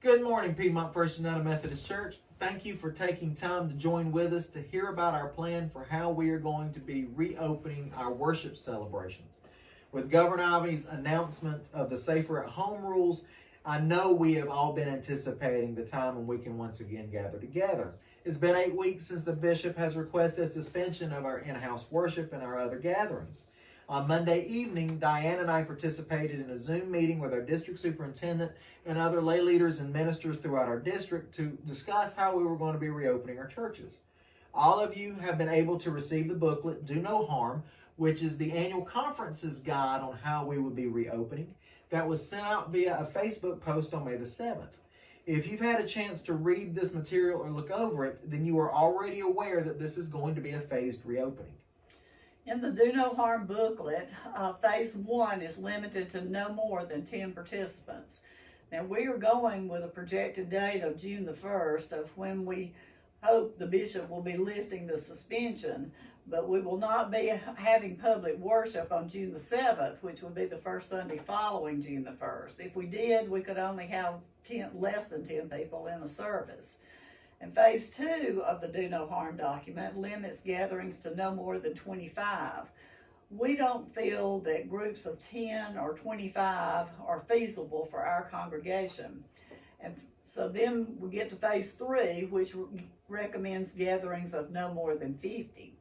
Good morning, Piedmont First United Methodist Church. Thank you for taking time to join with us to hear about our plan for how we are going to be reopening our worship celebrations. With Governor Ivey's announcement of the Safer at Home rules, I know we have all been anticipating the time when we can once again gather together. It's been 8 weeks since the bishop has requested suspension of our in-house worship and our other gatherings. On Monday evening, Diane and I participated in a Zoom meeting with our district superintendent and other lay leaders and ministers throughout our district to discuss how we were going to be reopening our churches. All of you have been able to receive the booklet, Do No Harm, which is the annual conference's guide on how we would be reopening. That was sent out via a Facebook post on May the 7th. If you've had a chance to read this material or look over it, then you are already aware that this is going to be a phased reopening. In the Do No Harm booklet, phase 1 is limited to no more than 10 participants. Now, we are going with a projected date of June the 1st of when we hope the bishop will be lifting the suspension, but we will not be having public worship on June the 7th, which would be the first Sunday following June the 1st. If we did, we could only have less than 10 people in the service. And phase 2 of the Do No Harm document limits gatherings to no more than 25. We don't feel that groups of 10 or 25 are feasible for our congregation. And so then we get to phase 3, which recommends gatherings of no more than 50.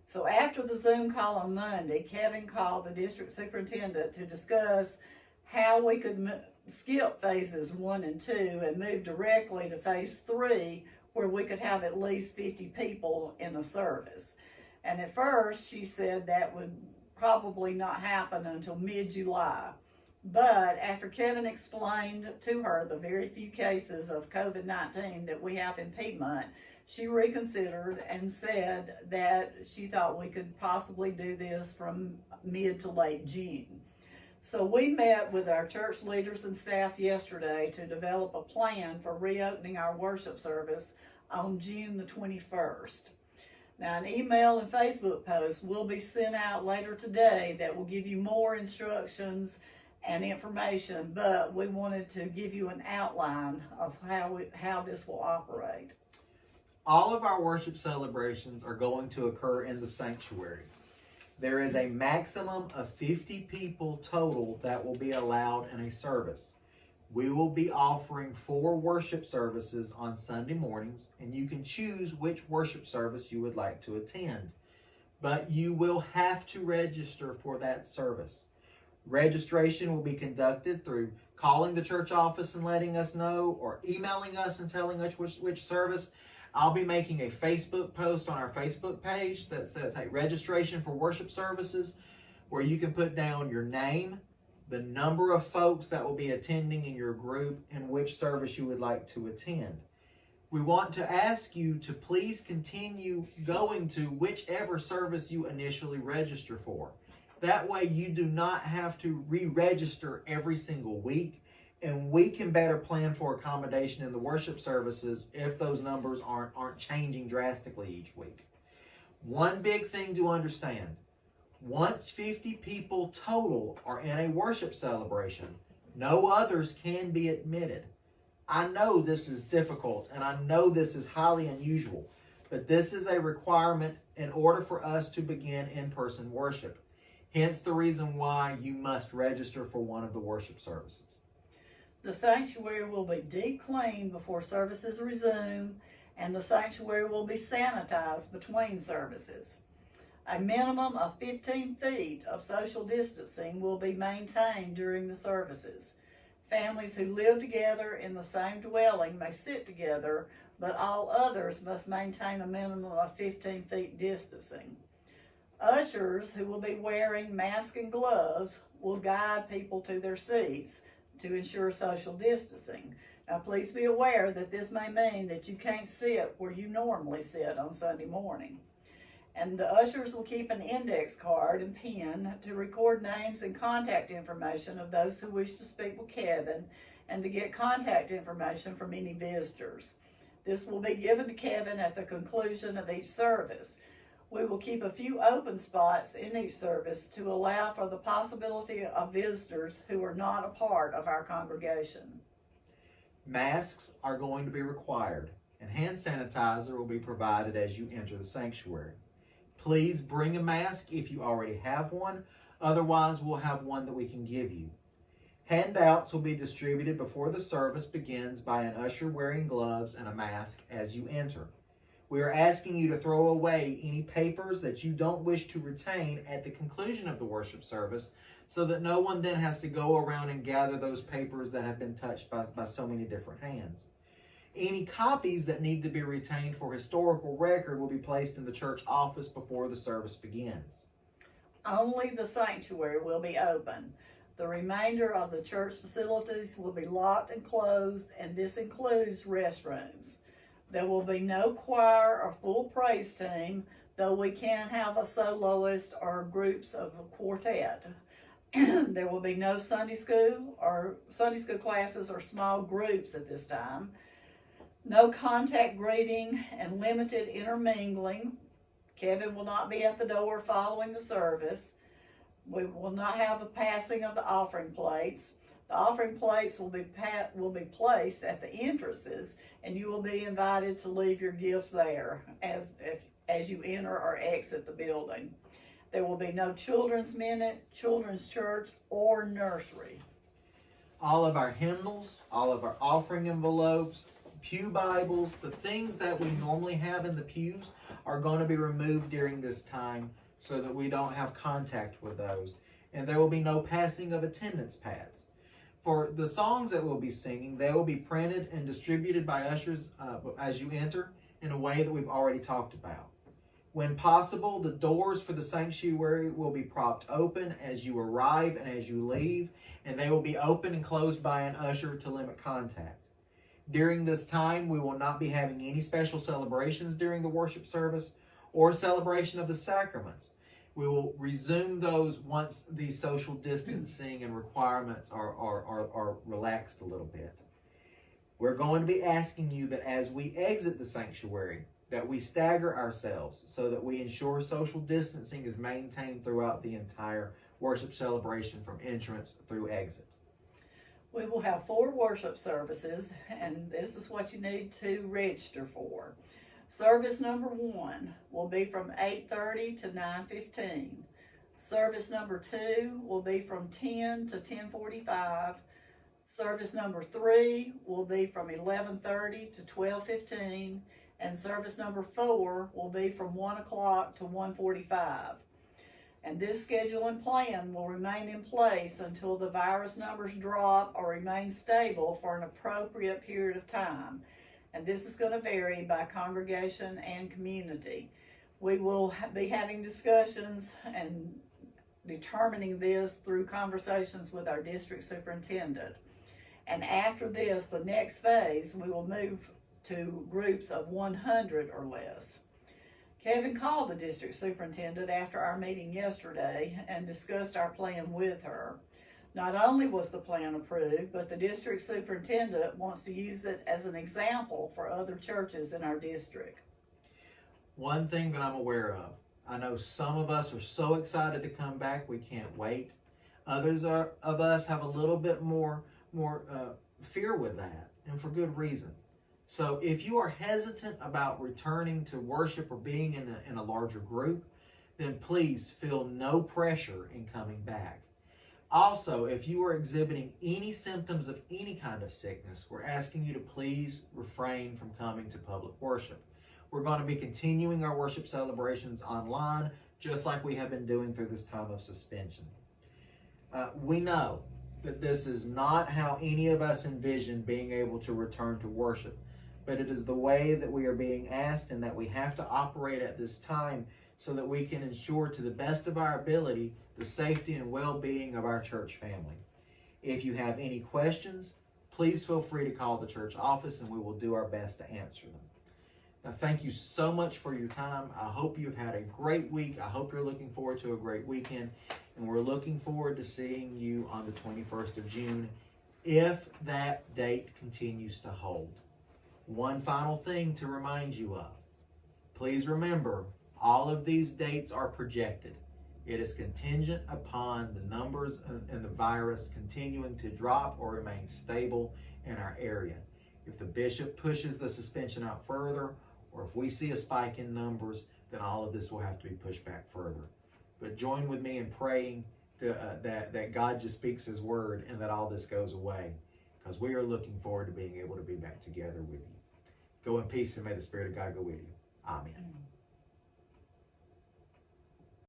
So after the Zoom call on Monday, Kevin called the district superintendent to discuss how we could skip phases 1 and 2 and move directly to phase 3, where we could have at least 50 people in the service. And at first, she said that would probably not happen until mid-July. But after Kevin explained to her the very few cases of COVID-19 that we have in Piedmont, she reconsidered and said that she thought we could possibly do this from mid to late June. So we met with our church leaders and staff yesterday to develop a plan for reopening our worship service on June the 21st. Now, an email and Facebook post will be sent out later today that will give you more instructions and information, but we wanted to give you an outline of how this will operate. All of our worship celebrations are going to occur in the sanctuary. There is a maximum of 50 people total that will be allowed in a service. We will be offering 4 worship services on Sunday mornings, and you can choose which worship service you would like to attend. But you will have to register for that service. Registration will be conducted through calling the church office and letting us know, or emailing us and telling us which service. I'll be making a Facebook post on our Facebook page that says, hey, registration for worship services, where you can put down your name, the number of folks that will be attending in your group, and which service you would like to attend. We want to ask you to please continue going to whichever service you initially register for. That way you do not have to re-register every single week, and we can better plan for accommodation in the worship services if those numbers aren't changing drastically each week. One big thing to understand, once 50 people total are in a worship celebration, no others can be admitted. I know this is difficult, and I know this is highly unusual, but this is a requirement in order for us to begin in-person worship. Hence the reason why you must register for one of the worship services. The sanctuary will be deep cleaned before services resume, and the sanctuary will be sanitized between services. A minimum of 15 feet of social distancing will be maintained during the services. Families who live together in the same dwelling may sit together, but all others must maintain a minimum of 15 feet distancing. Ushers who will be wearing masks and gloves will guide people to their seats to ensure social distancing. Now, please be aware that this may mean that you can't sit where you normally sit on Sunday morning. And the ushers will keep an index card and pen to record names and contact information of those who wish to speak with Kevin and to get contact information from any visitors. This will be given to Kevin at the conclusion of each service. We will keep a few open spots in each service to allow for the possibility of visitors who are not a part of our congregation. Masks are going to be required, and hand sanitizer will be provided as you enter the sanctuary. Please bring a mask if you already have one. Otherwise, we'll have one that we can give you. Handouts will be distributed before the service begins by an usher wearing gloves and a mask as you enter. We are asking you to throw away any papers that you don't wish to retain at the conclusion of the worship service, so that no one then has to go around and gather those papers that have been touched by so many different hands. Any copies that need to be retained for historical record will be placed in the church office before the service begins. Only the sanctuary will be open. The remainder of the church facilities will be locked and closed, and this includes restrooms. There will be no choir or full praise team, though we can have a soloist or groups of a quartet. There will be no Sunday school classes or small groups at this time. No contact greeting and limited intermingling. Kevin will not be at the door following the service. We will not have a passing of the offering plates. The offering plates will be placed at the entrances, and you will be invited to leave your gifts there as you enter or exit the building. There will be no children's minute, children's church, or nursery. All of our hymnals, all of our offering envelopes, pew Bibles, the things that we normally have in the pews are going to be removed during this time so that we don't have contact with those. And there will be no passing of attendance pads. For the songs that we'll be singing, they will be printed and distributed by ushers as you enter in a way that we've already talked about. When possible, the doors for the sanctuary will be propped open as you arrive and as you leave, and they will be open and closed by an usher to limit contact. During this time, we will not be having any special celebrations during the worship service or celebration of the sacraments. We will resume those once the social distancing and requirements are relaxed a little bit. We're going to be asking you that as we exit the sanctuary, that we stagger ourselves so that we ensure social distancing is maintained throughout the entire worship celebration from entrance through exit. We will have 4 worship services, and this is what you need to register for. Service number 1 will be from 8:30 to 9:15. Service number 2 will be from 10 to 10:45. Service number 3 will be from 11:30 to 12:15. And service number 4 will be from 1 o'clock to 1:45. And this schedule and plan will remain in place until the virus numbers drop or remain stable for an appropriate period of time. And this is going to vary by congregation and community. We will be having discussions and determining this through conversations with our district superintendent. And after this, the next phase, we will move to groups of 100 or less. Kevin called the district superintendent after our meeting yesterday and discussed our plan with her. Not only was the plan approved, but the district superintendent wants to use it as an example for other churches in our district. One thing that I'm aware of, I know some of us are so excited to come back, we can't wait. Others of us have a little bit more fear with that, and for good reason. So if you are hesitant about returning to worship or being in a larger group, then please feel no pressure in coming back. Also, if you are exhibiting any symptoms of any kind of sickness, we're asking you to please refrain from coming to public worship. We're going to be continuing our worship celebrations online, just like we have been doing through this time of suspension. We know that this is not how any of us envisioned being able to return to worship, but it is the way that we are being asked and that we have to operate at this time so that we can ensure to the best of our ability the safety and well-being of our church family. If you have any questions, please feel free to call the church office and we will do our best to answer them. Now, thank you so much for your time. I hope you've had a great week. I hope you're looking forward to a great weekend, and we're looking forward to seeing you on the 21st of June if that date continues to hold. One final thing to remind you of. Please remember, all of these dates are projected. It is contingent upon the numbers and the virus continuing to drop or remain stable in our area. If the bishop pushes the suspension out further, or if we see a spike in numbers, then all of this will have to be pushed back further. But join with me in praying that God just speaks his word and that all this goes away, because we are looking forward to being able to be back together with you. Go in peace, and may the Spirit of God go with you. Amen.